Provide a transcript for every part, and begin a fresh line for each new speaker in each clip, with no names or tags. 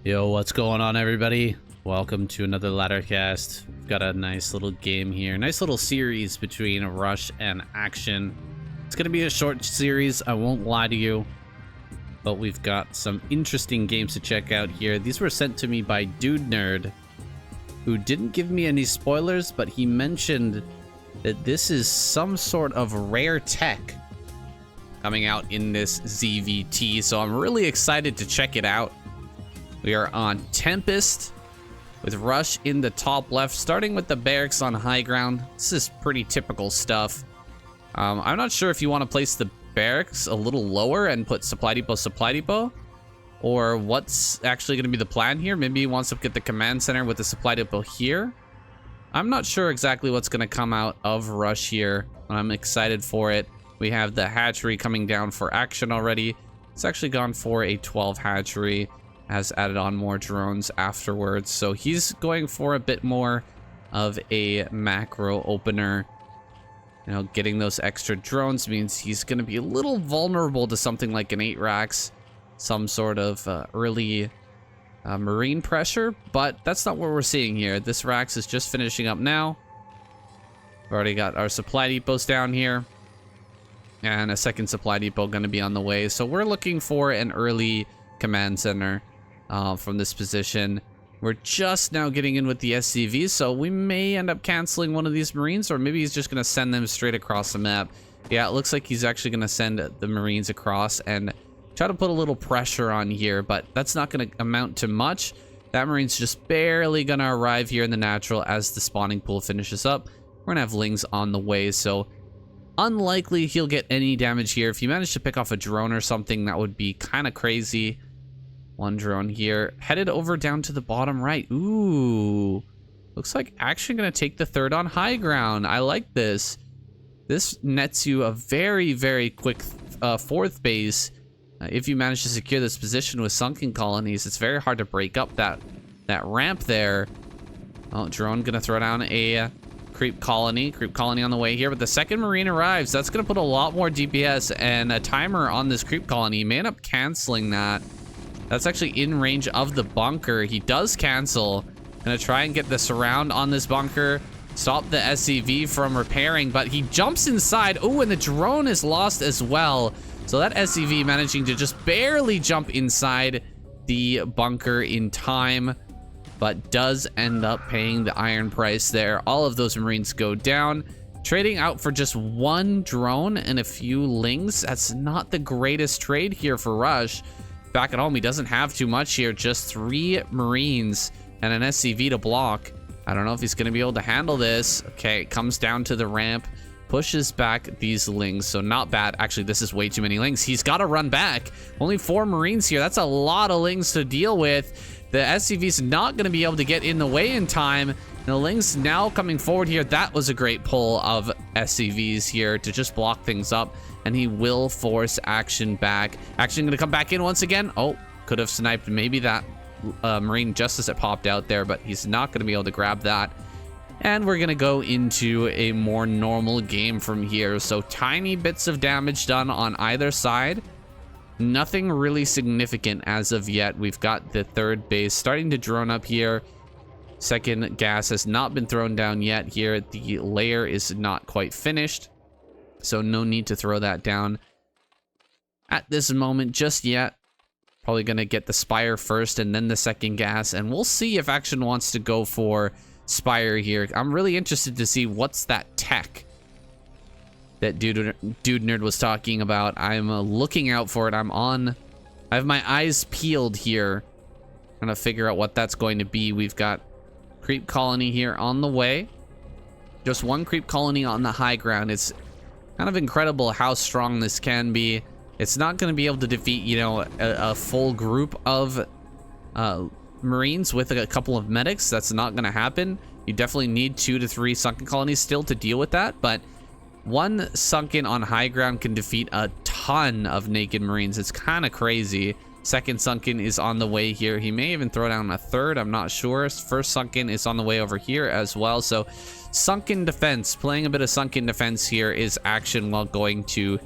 Yo, what's going on, everybody? Welcome to another Laddercast. We've got a nice little game here. Nice little series between Rush and Action. It's going to be a short series, I won't lie to you. But we've got some interesting games to check out here. These were sent to me by Dude Nerd, who didn't give me any spoilers, but he mentioned that this is some sort of rare tech coming out in this ZVT. So I'm really excited to check it out. We are on Tempest with Rush in the top left, starting with the barracks on high ground. This is pretty typical stuff. I'm not sure if you want to place the barracks a little lower and put supply depot, or what's actually going to be the plan here. Maybe he wants to get the command center with the supply depot here. I'm not sure exactly what's going to come out of Rush here. I'm excited for it. We have the hatchery coming down for Action already. It's actually gone for a 12 hatchery. Has added on more drones afterwards, so he's going for a bit more of a macro opener. You know, getting those extra drones means he's going to be a little vulnerable to something like an 8 racks, some sort of early marine pressure, but that's not what we're seeing here. This racks is just finishing up now. We've already got our supply depots down here, and a second supply depot going to be on the way, so we're looking for an early command center from this position. We're just now getting in with the SCVs, so we may end up canceling one of these Marines, or maybe he's just going to send them straight across the map. Yeah, it looks like he's actually going to send the Marines across and try to put a little pressure on here, but that's not going to amount to much. That Marine's just barely going to arrive here in the natural as the spawning pool finishes up. We're going to have Lings on the way, so unlikely he'll get any damage here. If you manage to pick off a drone or something, that would be kind of crazy. One drone here, headed over down to the bottom right. Ooh, looks like Action gonna take the third on high ground. I like this. This nets you a very, very quick fourth base. If you manage to secure this position with sunken colonies, it's very hard to break up that ramp there. Oh, drone gonna throw down a creep colony on the way here, but the second Marine arrives. That's gonna put a lot more DPS and a timer on this creep colony. He may end up canceling that. That's actually in range of the bunker. He does cancel. Gonna try and get the surround on this bunker. Stop the SCV from repairing, but he jumps inside. Oh, and the drone is lost as well. So that SCV managing to just barely jump inside the bunker in time, but does end up paying the iron price there. All of those Marines go down. Trading out for just one drone and a few Lings. That's not the greatest trade here for Rush. Back at home, he doesn't have too much here, just 3 Marines and an SCV to block. I don't know if he's going to be able to handle this. Okay, it comes down to the ramp, pushes back these Lings, so not bad. Actually, this is way too many Lings. He's got to run back. Only 4 Marines here. That's a lot of Lings to deal with. The SCV's not going to be able to get in the way in time. And the Lings now coming forward here. That was a great pull of SCVs here to just block things up. And he will force Action back. Action gonna come back in once again. Oh, could have sniped maybe that Marine just as it popped out there, but he's not gonna be able to grab that. And we're gonna go into a more normal game from here. So tiny bits of damage done on either side. Nothing really significant as of yet. We've got the third base starting to drone up here. Second gas has not been thrown down yet here. The layer is not quite finished, so no need to throw that down at this moment just yet. Probably gonna get the Spire first and then the second gas, and we'll see if Action wants to go for Spire here. I'm really interested to see what's that tech that Dude Nerd was talking about. I'm looking out for it. I have my eyes peeled here. I'm gonna figure out what that's going to be. We've got creep colony here on the way. Just one creep colony on the high ground. It's kind of incredible how strong this can be. It's not going to be able to defeat, you know, a full group of Marines with a couple of medics. That's not going to happen. You definitely need 2 to 3 sunken colonies still to deal with that, but one sunken on high ground can defeat a ton of naked Marines. It's kind of crazy. Second sunken is on the way here. He may even throw down a third. I'm not sure. First sunken is on the way over here as well. So sunken defense, playing a bit of sunken defense here is Action while going to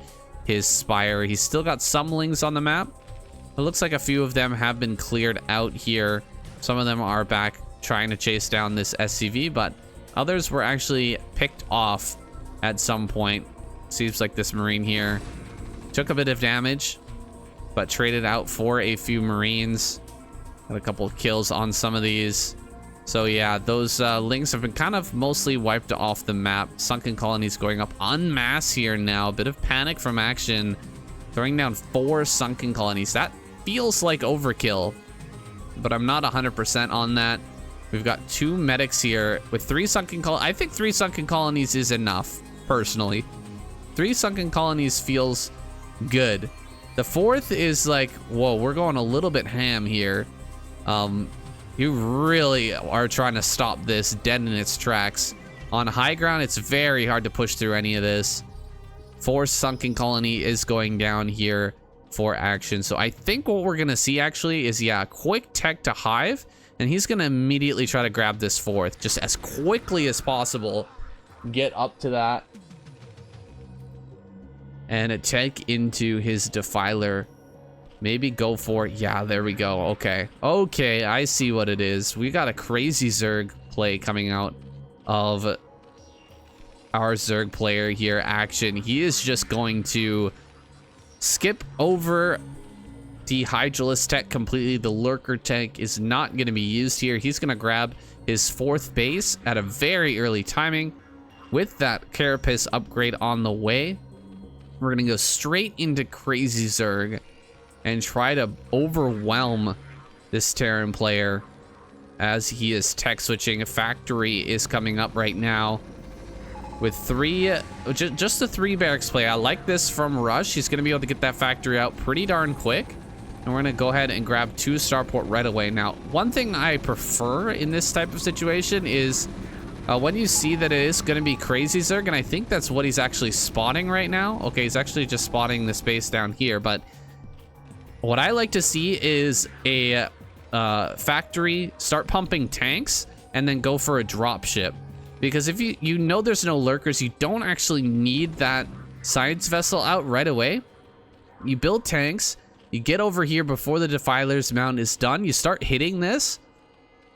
his Spire. He's still got some Lings on the map. It looks like a few of them have been cleared out here. Some of them are back trying to chase down this SCV, but others were actually picked off at some point. Seems like this Marine here took a bit of damage, but traded out for a few Marines. Had a couple of kills on some of these. So yeah, those links have been kind of mostly wiped off the map. Sunken colonies going up en masse here now. A bit of panic from Action, throwing down 4 sunken colonies. That feels like overkill, but I'm not 100% on that. We've got 2 medics here with 3 sunken colonies. I think 3 sunken colonies is enough, personally. 3 sunken colonies feels good. The 4th is like, whoa, we're going a little bit ham here. You really are trying to stop this dead in its tracks. On high ground, it's very hard to push through any of this. 4th sunken colony is going down here for Action. So I think what we're gonna see actually is, yeah, quick tech to Hive, and he's gonna immediately try to grab this 4th just as quickly as possible. Get up to that and a tech into his Defiler. Maybe go for, yeah, there we go. Okay, I see what it is. We got a crazy Zerg play coming out of our Zerg player here, Action. He is just going to skip over the Hydralisk tech completely. The Lurker tech is not going to be used here. He's going to grab his 4th base at a very early timing with that Carapace upgrade on the way. We're going to go straight into Crazy Zerg and try to overwhelm this Terran player as he is tech switching. A factory is coming up right now with 3, just a 3 barracks play. I like this from Rush. He's gonna be able to get that factory out pretty darn quick. And we're gonna go ahead and grab 2 starport right away. Now, one thing I prefer in this type of situation is when you see that it is gonna be Crazy Zerg, and I think that's what he's actually spotting right now. Okay, he's actually just spotting the space down here, but what I like to see is a factory start pumping tanks and then go for a drop ship. Because if you know there's no lurkers, you don't actually need that science vessel out right away. You build tanks, you get over here before the Defiler's mount is done, you start hitting this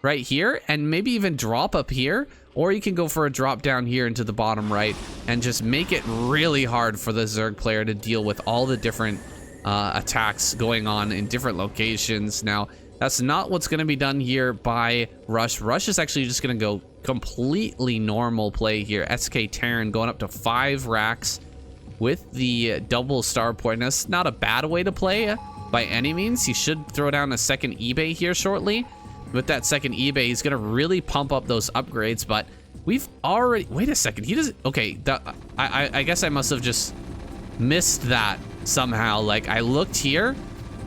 right here and maybe even drop up here, or you can go for a drop down here into the bottom right and just make it really hard for the Zerg player to deal with all the different attacks going on in different locations. Now, that's not what's going to be done here by Rush. Rush is actually just going to go completely normal play here. SK Terran going up to 5 racks with the double starport. That's not a bad way to play by any means. He should throw down a second eBay here shortly. With that second eBay, he's going to really pump up those upgrades, but we've already... Wait a second. He doesn't... Okay, I guess I must have just missed that somehow. Like, I looked here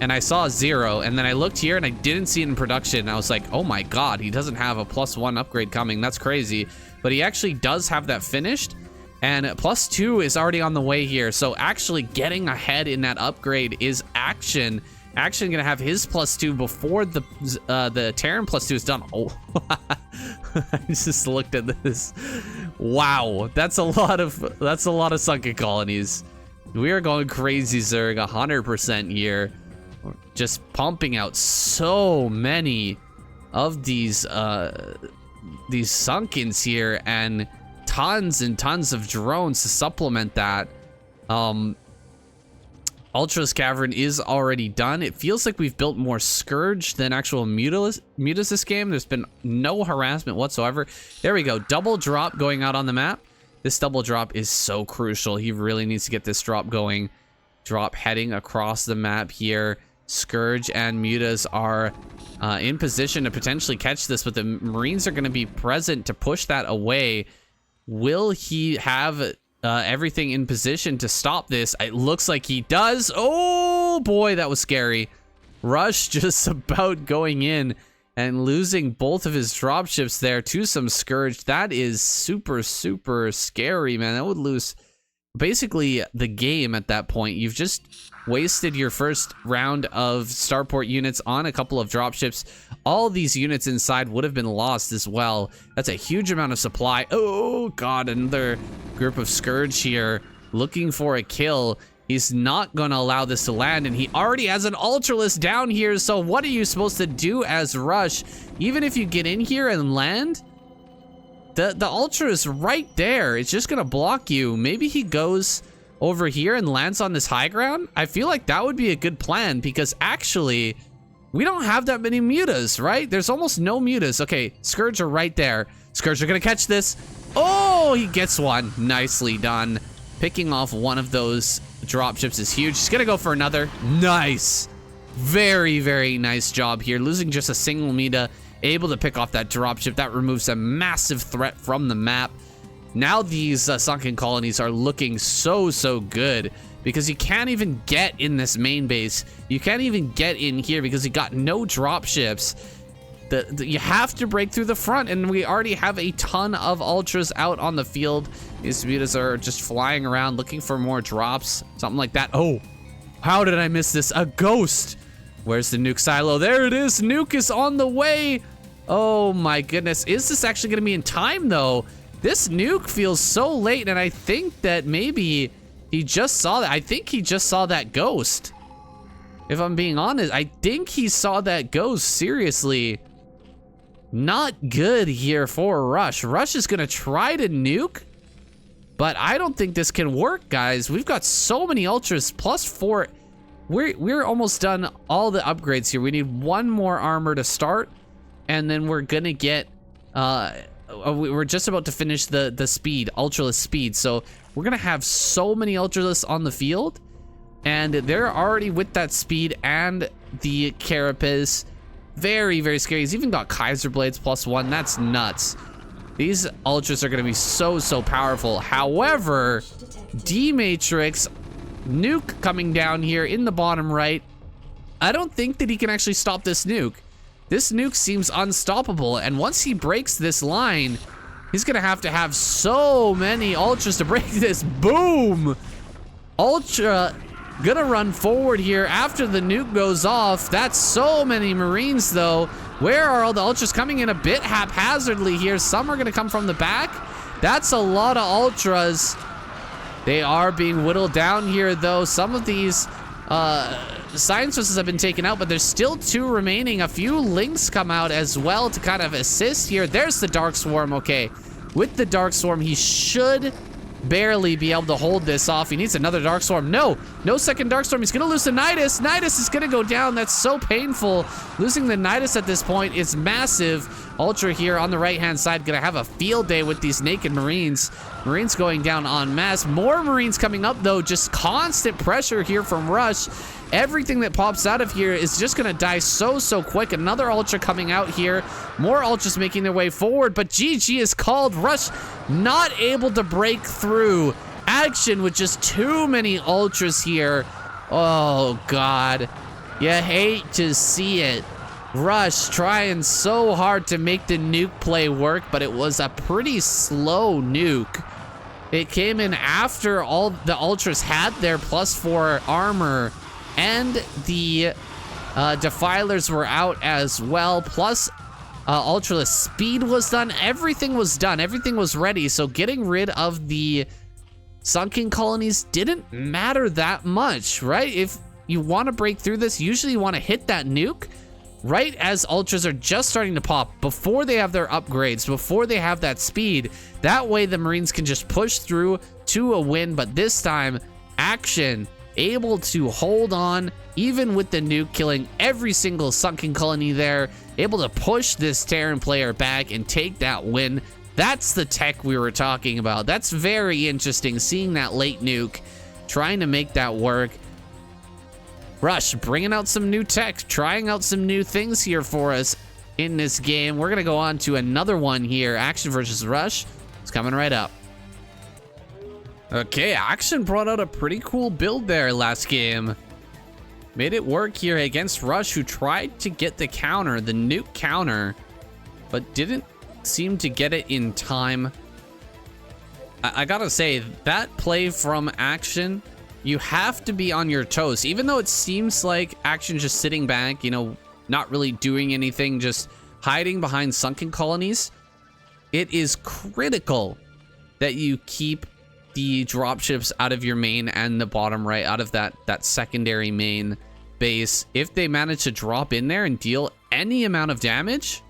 and I saw 0, and then I looked here and I didn't see it in production, and I was like, oh my god, he doesn't have a +1 upgrade coming. That's crazy. But he actually does have that finished, and +2 is already on the way here. So actually getting ahead in that upgrade is Action. Action gonna have his +2 before the Terran +2 is done. Oh, I just looked at this. Wow, that's a lot of sunken colonies. We are going Crazy Zerg 100% here. We're just pumping out so many of these sunkens here, and tons of drones to supplement that. Ultra's Cavern is already done. It feels like we've built more Scourge than actual Mutas this game. There's been no harassment whatsoever. There we go. Double drop going out on the map. This double drop is so crucial. He really needs to get this drop going. Drop heading across the map here. Scourge and Mutas are in position to potentially catch this, but the Marines are going to be present to push that away. Will he have everything in position to stop this? It looks like he does. Oh boy, that was scary. Rush just about going in and losing both of his dropships there to some Scourge. That is super scary, man. That would lose basically the game at that point. You've just wasted your first round of starport units on a couple of dropships. All these units inside would have been lost as well. That's a huge amount of supply. Oh god, another group of Scourge here looking for a kill. He's not going to allow this to land, and he already has an Ultralisk down here, so what are you supposed to do as Rush? Even if you get in here and land, the Ultra is right there. It's just going to block you. Maybe he goes over here and lands on this high ground. I feel like that would be a good plan, because actually, we don't have that many mutas, right? There's almost no mutas. Okay, Scourge are right there. Scourge are going to catch this. Oh, he gets one. Nicely done. Picking off one of those dropships is huge. He's gonna go for another. Nice. Very, very nice job here. Losing just a single Meta, able to pick off that dropship. That removes a massive threat from the map. Now these sunken colonies are looking so good, because you can't even get in this main base. You can't even get in here because you got no dropships. You have to break through the front, and we already have a ton of Ultras out on the field. These mutas are just flying around looking for more drops, something like that. Oh, how did I miss this? A ghost. Where's the nuke silo? There it is. Nuke is on the way. Oh my goodness. Is this actually going to be in time though? This nuke feels so late, and I think that maybe he just saw that. I think he just saw that ghost. If I'm being honest, I think he saw that ghost. Seriously. Not good here for Rush. Rush is going to try to nuke, but I don't think this can work, guys. We've got so many Ultras, +4. We're almost done all the upgrades here. We need one more armor to start, and then we're going to get... we're just about to finish the speed, Ultralisk speed. So we're going to have so many Ultralisks on the field, and they're already with that speed and the Carapace. Very, very scary. He's even got Kaiser Blades +1. That's nuts. These Ultras are going to be so powerful. However, D-Matrix, nuke coming down here in the bottom right. I don't think that he can actually stop this nuke. This nuke seems unstoppable, and once he breaks this line, he's going to have so many Ultras to break this. Boom! Ultra gonna run forward here after the nuke goes off. That's so many Marines though. Where are all the Ultras coming in a bit haphazardly here? Some are gonna come from the back. That's a lot of Ultras. They are being whittled down here though. Some of these science sources have been taken out, but there's still 2 remaining. A few links come out as well to kind of assist here. There's the Dark Swarm. Okay, with the Dark Swarm, he should barely be able to hold this off. He needs another Dark Swarm. No second Dark Storm. He's gonna lose the Nidus. Nidus is gonna go down. That's so painful. Losing the Nidus at this point is massive. Ultra here on the right hand side gonna have a field day with these naked Marines. Marines going down en masse. More Marines coming up though. Just constant pressure here from Rush. Everything that pops out of here is just gonna die so quick. Another Ultra coming out here. More Ultras making their way forward, but GG is called. Rush not able to break through. Action with just too many Ultras here. Oh God, you hate to see it. Rush trying so hard to make the nuke play work, but it was a pretty slow nuke. It came in after all the Ultras had their +4 armor, and the Defilers were out as well, plus Ultralisk speed was done. Everything was done. Everything was ready. So getting rid of the sunken colonies didn't matter that much, right? If you want to break through this, usually you want to hit that nuke right as Ultras are just starting to pop, before they have their upgrades, before they have that speed. That way the Marines can just push through to a win. But this time, Action able to hold on, even with the nuke killing every single sunken colony there, able to push this Terran player back and take that win. That's the tech we were talking about. That's very interesting, seeing that late nuke, trying to make that work. Rush bringing out some new tech, trying out some new things here for us in this game. We're gonna go on to another one here. Action versus Rush. It's coming right up. Okay, Action brought out a pretty cool build there last game. Made it work here against Rush, who tried to get the counter, the nuke counter, but didn't seem to get it in time. I gotta say, that play from Action, you have to be on your toes. Even though it seems like Action just sitting back, you know, not really doing anything, just hiding behind sunken colonies, it is critical that you keep the dropships out of your main and the bottom right, out of that secondary main base, if they manage to drop in there and deal any amount of damage,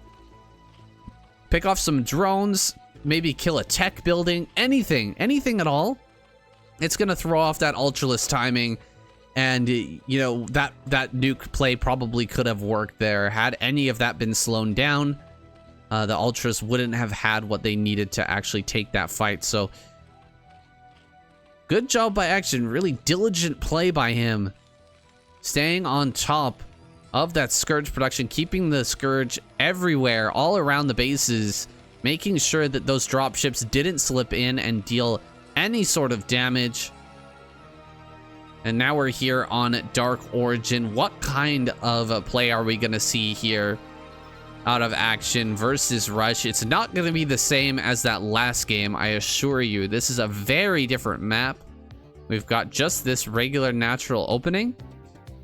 pick off some drones, maybe kill a tech building, anything at all, it's gonna throw off that ultraless timing. And you know, that nuke play probably could have worked there. Had any of that been slowed down, the ultras wouldn't have had what they needed to actually take that fight. So good job by Action, really diligent play by him, staying on top of that Scourge production, keeping the Scourge everywhere, all around the bases, making sure that those dropships didn't slip in and deal any sort of damage. And now we're here on Dark Origin. What kind of a play are we going to see here out of Action versus Rush? It's not going to be the same as that last game, I assure you. This is a very different map. We've got just this regular natural opening,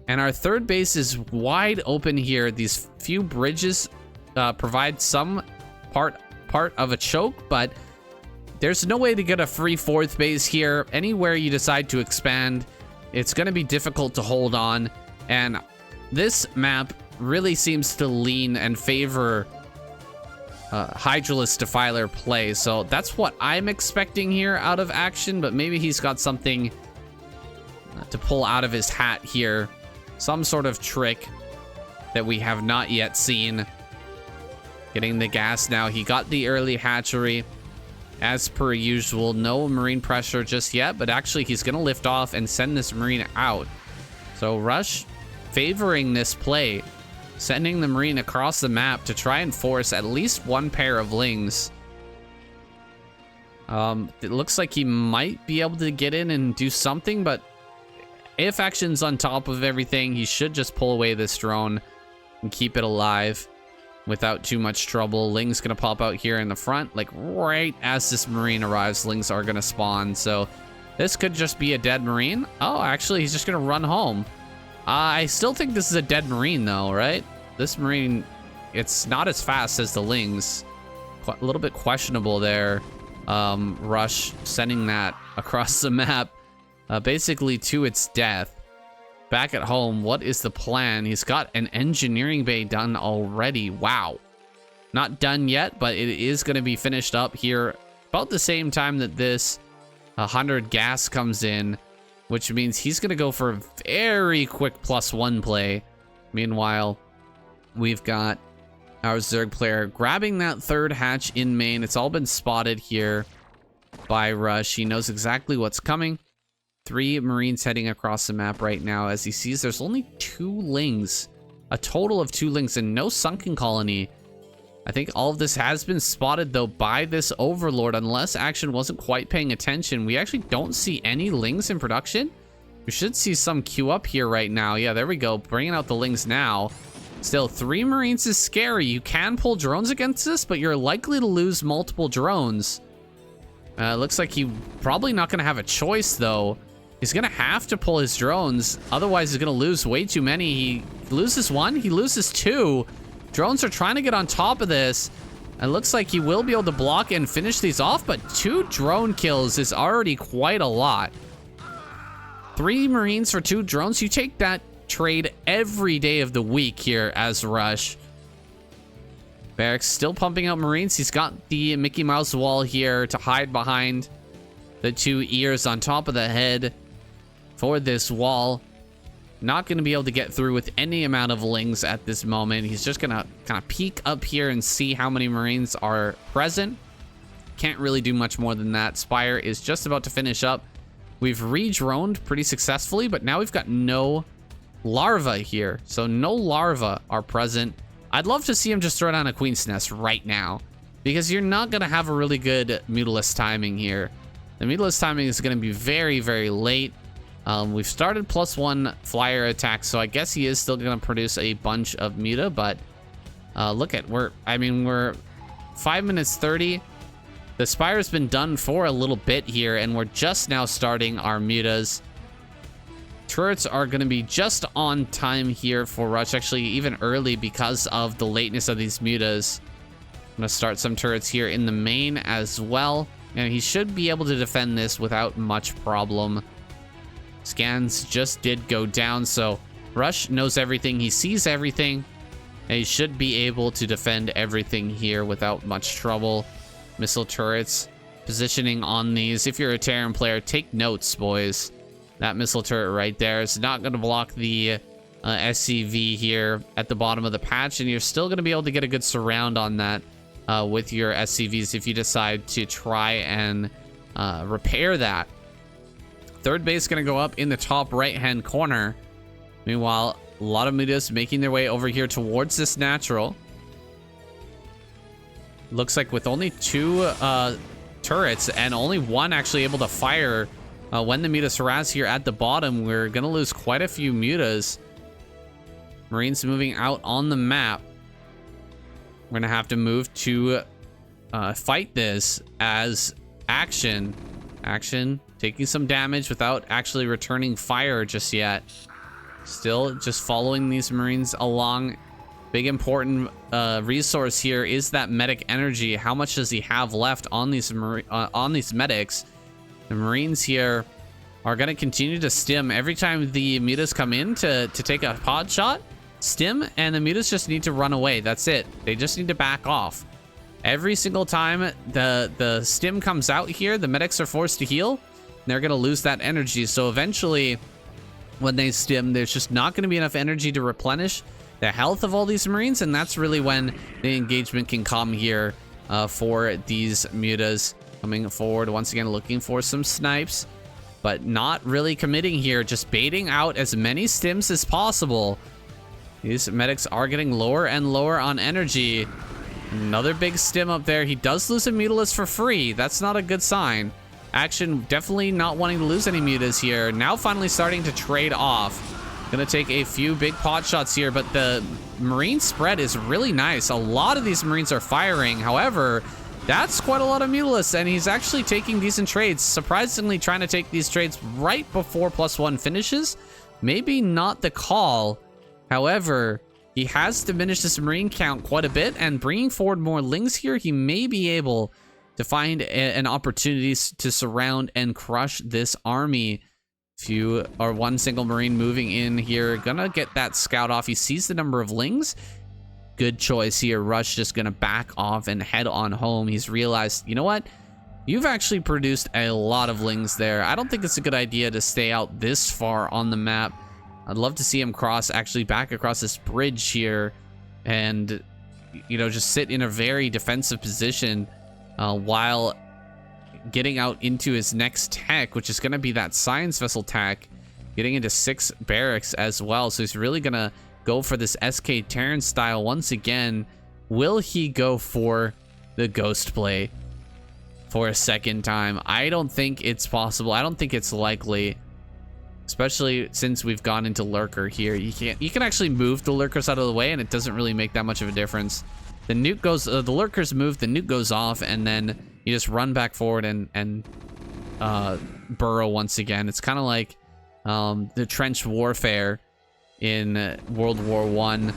and our third base is wide open here. These few bridges provide some part of a choke, but there's no way to get a free fourth base here. Anywhere you decide to expand, it's going to be difficult to hold on, and this map really seems to lean and favor Hydralisk Defiler play. So that's what I'm expecting here out of Action, but maybe he's got something to pull out of his hat here. Some sort of trick that we have not yet seen. Getting the gas now. He got the early hatchery. As per usual, no marine pressure just yet, but actually he's going to lift off and send this marine out. So Rush favoring this play, sending the marine across the map to try and force at least one pair of lings. It looks like he might be able to get in and do something, but if Action's on top of everything, he should just pull away this drone and keep it alive without too much trouble. Ling's gonna pop out here in the front, like right as this marine arrives. Lings are gonna spawn, so this could just be a dead marine. Oh, actually, he's just gonna run home. I still think this is a dead marine though, right? This marine, it's not as fast as the Lings. A little bit questionable there. Rush sending that across the map, basically to its death. Back at home, what is the plan? He's got an engineering bay done already. Wow. Not done yet, but it is going to be finished up here about the same time that this 100 gas comes in, which means he's going to go for a very quick +1 play. Meanwhile, we've got our Zerg player grabbing that third hatch in main. It's all been spotted here by Rush. He knows exactly what's coming. 3 Marines heading across the map right now as he sees there's only 2 Lings. A total of 2 Lings and no sunken colony. I think all of this has been spotted though by this Overlord. Unless Action wasn't quite paying attention, we actually don't see any Lings in production. We should see some queue up here right now. Yeah, there we go. Bringing out the Lings now. Still, 3 Marines is scary. You can pull drones against this, but you're likely to lose multiple drones. Looks like he's probably not going to have a choice though. He's going to have to pull his drones. Otherwise, he's going to lose way too many. He loses 1. He loses 2. Drones are trying to get on top of this. It looks like he will be able to block and finish these off, but 2 drone kills is already quite a lot. 3 Marines for 2 drones. You take that trade every day of the week here as Rush. Barracks still pumping out Marines. He's got the Mickey Mouse wall here to hide behind. The 2 ears on top of the head for this wall. Not going to be able to get through with any amount of Lings at this moment. He's just going to kind of peek up here and see how many Marines are present. Can't really do much more than that. Spire is just about to finish up. We've re-droned pretty successfully, but now we've got no larvae here. So no larvae are present. I'd love to see him just throw down a Queen's Nest right now, because you're not going to have a really good Mutalisk timing here. The Mutalisk timing is going to be very, very late. We've started +1 flyer attack, so I guess he is still going to produce a bunch of Muta, but look at, we're 5 minutes 30. The Spire's been done for a little bit here, and we're just now starting our Mutas. Turrets are going to be just on time here for Rush, actually even early because of the lateness of these Mutas. I'm going to start some turrets here in the main as well. And he should be able to defend this without much problem. Scans just did go down, so Rush knows everything. He sees everything. And he should be able to defend everything here without much trouble. Missile turrets positioning on these. If you're a Terran player, take notes, boys. That missile turret right there is not going to block the SCV here at the bottom of the patch, and you're still going to be able to get a good surround on that with your SCVs if you decide to try and repair that. Third base going to go up in the top right-hand corner. Meanwhile, a lot of mutas making their way over here towards this natural. Looks like with only 2 turrets and only 1 actually able to fire when the mutas harass here at the bottom, we're going to lose quite a few mutas. Marines moving out on the map. We're going to have to move to fight this as Action taking some damage without actually returning fire just yet. Still just following these Marines along. Big important resource here is that medic energy. How much does he have left on these medics? The Marines here are going to continue to stim every time the mutas come in to take a pod shot. Stim, and the mutas just need to run away. That's it. They just need to back off. Every single time the stim comes out here, the medics are forced to heal. They're going to lose that energy. So eventually, when they stim, there's just not going to be enough energy to replenish the health of all these Marines, and that's really when the engagement can come here for these mutas. Coming forward once again, looking for some snipes, but not really committing here, just baiting out as many stims as possible. These medics are getting lower and lower on energy. Another big stim up there. He does lose a mutalist for free. That's not a good sign. Action definitely not wanting to lose any mutas here. Now finally starting to trade off. Gonna take a few big pot shots here, but the Marine spread is really nice. A lot of these Marines are firing. However, that's quite a lot of mutalisks, and he's actually taking decent trades. Surprisingly, trying to take these trades right before +1 finishes. Maybe not the call. However, he has diminished his Marine count quite a bit, and bringing forward more Lings here, he may be able to find an opportunity to surround and crush this army. If you are one single Marine moving in here, gonna get that scout off. He sees the number of Lings. Good choice here. Rush just gonna back off and head on home. He's realized, you know what? You've actually produced a lot of Lings there. I don't think it's a good idea to stay out this far on the map. I'd love to see him cross actually back across this bridge here and, you know, just sit in a very defensive position while getting out into his next tech, which is going to be that science vessel tech, getting into 6 barracks as well. So he's really going to go for this SK Terran style once again. Will he go for the ghost play for a second time? I don't think it's possible. I don't think it's likely, especially since we've gone into lurker here. You can actually move the lurkers out of the way, and it doesn't really make that much of a difference. The nuke goes, the lurkers move, the nuke goes off, and then you just run back forward and burrow once again. It's kind of like the trench warfare in World War I.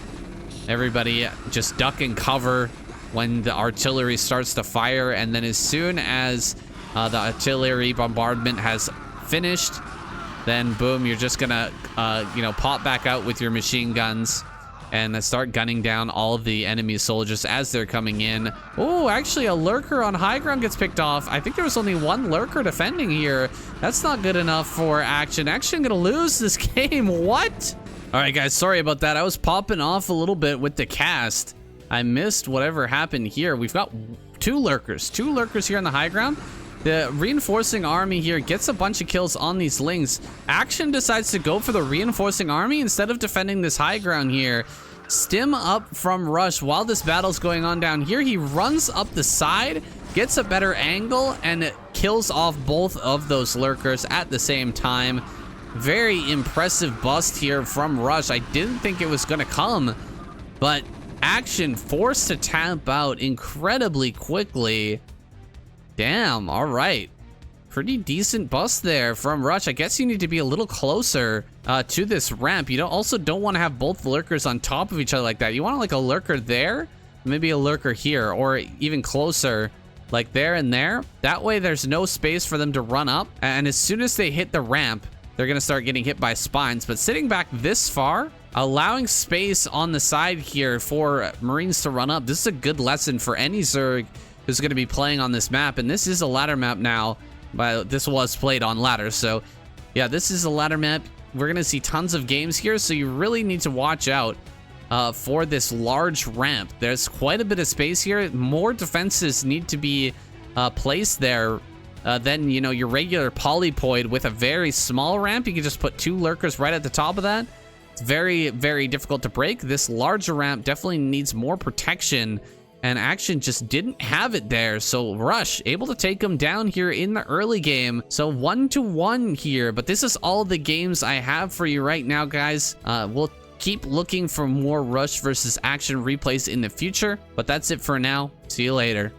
Everybody just duck and cover when the artillery starts to fire, and then as soon as the artillery bombardment has finished, then boom, you're just gonna you know, pop back out with your machine guns and start gunning down all of the enemy soldiers as they're coming in. Oh, actually a lurker on high ground gets picked off. I think there was only 1 lurker defending here. That's not good enough for Action. Action gonna lose this game. What? All right, guys, sorry about that. I was popping off a little bit with the cast. I missed whatever happened here. We've got 2 lurkers here on the high ground. The reinforcing army here gets a bunch of kills on these Lings. Action decides to go for the reinforcing army instead of defending this high ground here. Stim up from Rush while this battle's going on down here. He runs up the side, gets a better angle, and kills off both of those lurkers at the same time. Very impressive bust here from Rush. I didn't think it was going to come, but Action forced to tap out incredibly quickly. Damn, all right. Pretty decent bust there from Rush. I guess you need to be a little closer to this ramp. You also don't want to have both lurkers on top of each other like that. You want like a lurker there, maybe a lurker here, or even closer like there and there. That way there's no space for them to run up. And as soon as they hit the ramp, they're going to start getting hit by spines. But sitting back this far, allowing space on the side here for Marines to run up, this is a good lesson for any Zerg who's going to be playing on this map. And this is a ladder map now, but this was played on ladder. So yeah, this is a ladder map. We're going to see tons of games here, so you really need to watch out for this large ramp. There's quite a bit of space here. More defenses need to be placed there than, you know, your regular polypoid with a very small ramp. You can just put 2 lurkers right at the top of that. It's very, very difficult to break. This larger ramp definitely needs more protection, and Action just didn't have it there. So Rush able to take him down here in the early game. So 1-1 here, but this is all the games I have for you right now, guys. We'll keep looking for more Rush versus Action replays in the future, but that's it for now. See you later.